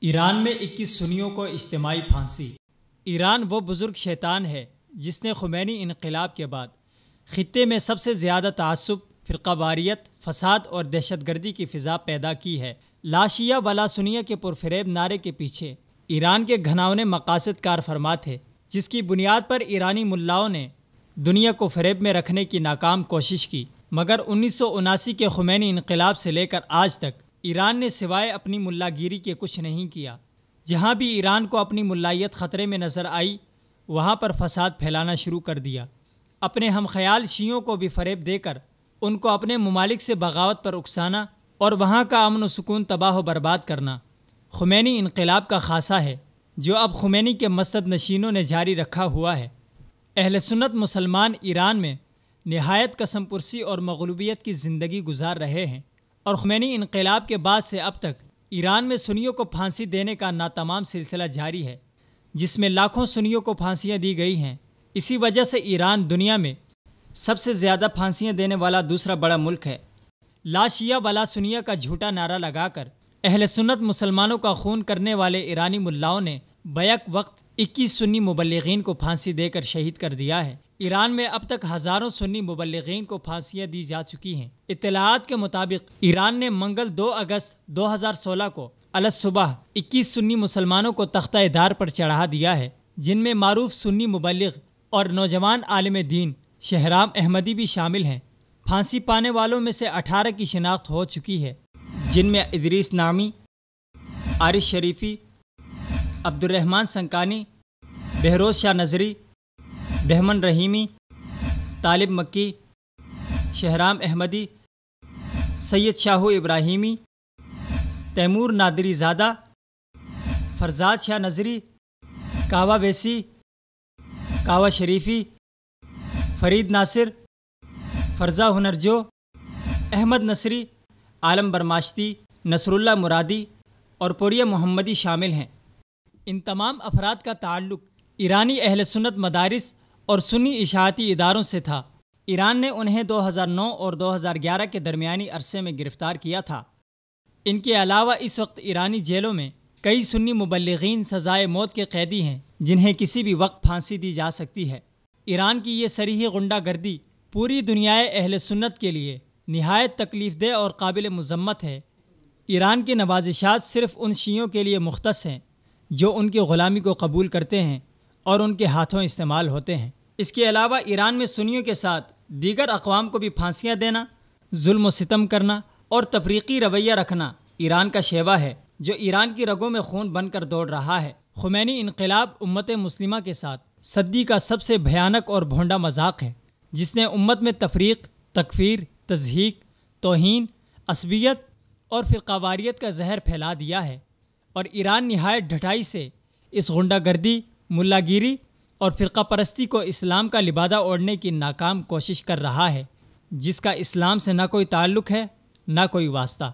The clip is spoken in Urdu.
ایران میں 21 سنیوں کو اجتماعی پھانسی۔ ایران وہ بزرگ شیطان ہے جس نے خمینی انقلاب کے بعد خطے میں سب سے زیادہ تعصب، فرقہ واریت، فساد اور دہشت گردی کی فضا پیدا کی ہے۔ لا شیعہ ولا سنیہ کے پرفریب نعرے کے پیچھے ایران کے گھناؤنے مقاصد کار فرما تھے، جس کی بنیاد پر ایرانی ملاؤں نے دنیا کو فریب میں رکھنے کی ناکام کوشش کی، مگر 1979 کے خمینی انقلاب سے لے کر آج تک ایران نے سوائے اپنی ملا گیری کے کچھ نہیں کیا۔ جہاں بھی ایران کو اپنی ملائیت خطرے میں نظر آئی، وہاں پر فساد پھیلانا شروع کر دیا، اپنے ہم خیال شیعوں کو بھی فریب دے کر ان کو اپنے ممالک سے بغاوت پر اکسانا اور وہاں کا امن و سکون تباہ و برباد کرنا خمینی انقلاب کا خاصہ ہے، جو اب خمینی کے مسند نشینوں نے جاری رکھا ہوا ہے۔ اہل سنت مسلمان ایران میں نہایت قسم پرسی اور مغلوبیت کی زندگی گزار رہے ہیں، اور خمینی انقلاب کے بعد سے اب تک ایران میں سنیوں کو پھانسی دینے کا ناتمام سلسلہ جاری ہے، جس میں لاکھوں سنیوں کو پھانسیاں دی گئی ہیں۔ اسی وجہ سے ایران دنیا میں سب سے زیادہ پھانسیاں دینے والا دوسرا بڑا ملک ہے۔ لا شیعہ ولا سنیہ کا جھوٹا نعرہ لگا کر اہل سنت مسلمانوں کا خون کرنے والے ایرانی ملاؤں نے بیک وقت 21 سنی مبلغین کو پھانسی دے کر شہید کر دیا ہے۔ ایران میں اب تک ہزاروں سنی مبلغین کو پھانسیاں دی جا چکی ہیں۔ اطلاعات کے مطابق ایران نے منگل 2 اگست 2016 کو الصبح 21 سنی مسلمانوں کو تختہ دار پر چڑھا دیا ہے، جن میں معروف سنی مبلغ اور نوجوان عالم دین شہرام احمدی بھی شامل ہیں۔ پھانسی پانے والوں میں سے 18 کی شناخت ہو چکی ہے، جن میں ادریس نعمی، عارف شریفی، عبد الرحمن سنکانی، بہروز شاہ نظری، بہمن رحیمی، طالب مکی، شہرام احمدی، سید شاہو ابراہیمی، تیمور نادری زادہ، فرزاد شاہ نظری، کعوہ ویسی، کعوہ شریفی، فرید ناصر، فرزا ہنرجو، احمد نصری، عالم برماشتی، نصر اللہ مرادی اور پوریہ محمدی شامل ہیں۔ ان تمام افراد کا تعلق ایرانی اہل سنت مدارس اور سنی اشاعتی اداروں سے تھا۔ ایران نے انہیں 2009 اور 2011 کے درمیانی عرصے میں گرفتار کیا تھا۔ ان کے علاوہ اس وقت ایرانی جیلوں میں کئی سنی مبلغین سزائے موت کے قیدی ہیں، جنہیں کسی بھی وقت پھانسی دی جا سکتی ہے۔ ایران کی یہ صریح غنڈہ گردی پوری دنیائے اہل سنت کے لیے نہایت تکلیف دہ اور قابل مذمت ہے۔ ایران کی نوازشات صرف ان شیعوں کے لیے مختص ہیں جو ان کی غلامی کو قبول کرتے ہیں اور ان کے ہاتھوں استعمال ہوتے ہیں۔ اس کے علاوہ ایران میں سنیوں کے ساتھ دیگر اقوام کو بھی پھانسیاں دینا، ظلم و ستم کرنا اور تفریقی رویہ رکھنا ایران کا شیوا ہے، جو ایران کی رگوں میں خون بن کر دوڑ رہا ہے۔ خمینی انقلاب امت مسلمہ کے ساتھ صدی کا سب سے بھیانک اور بھونڈا مذاق ہے، جس نے امت میں تفریق، تکفیر، تضحیک، توہین، عصبیت اور فرقہ واریت کا زہر پھیلا دیا ہے، اور ایران نہایت ڈھٹائی سے اس غنڈہ گردی، ملا گیری اور فرقہ پرستی کو اسلام کا لبادہ اوڑھنے کی ناکام کوشش کر رہا ہے، جس کا اسلام سے نہ کوئی تعلق ہے، نہ کوئی واسطہ۔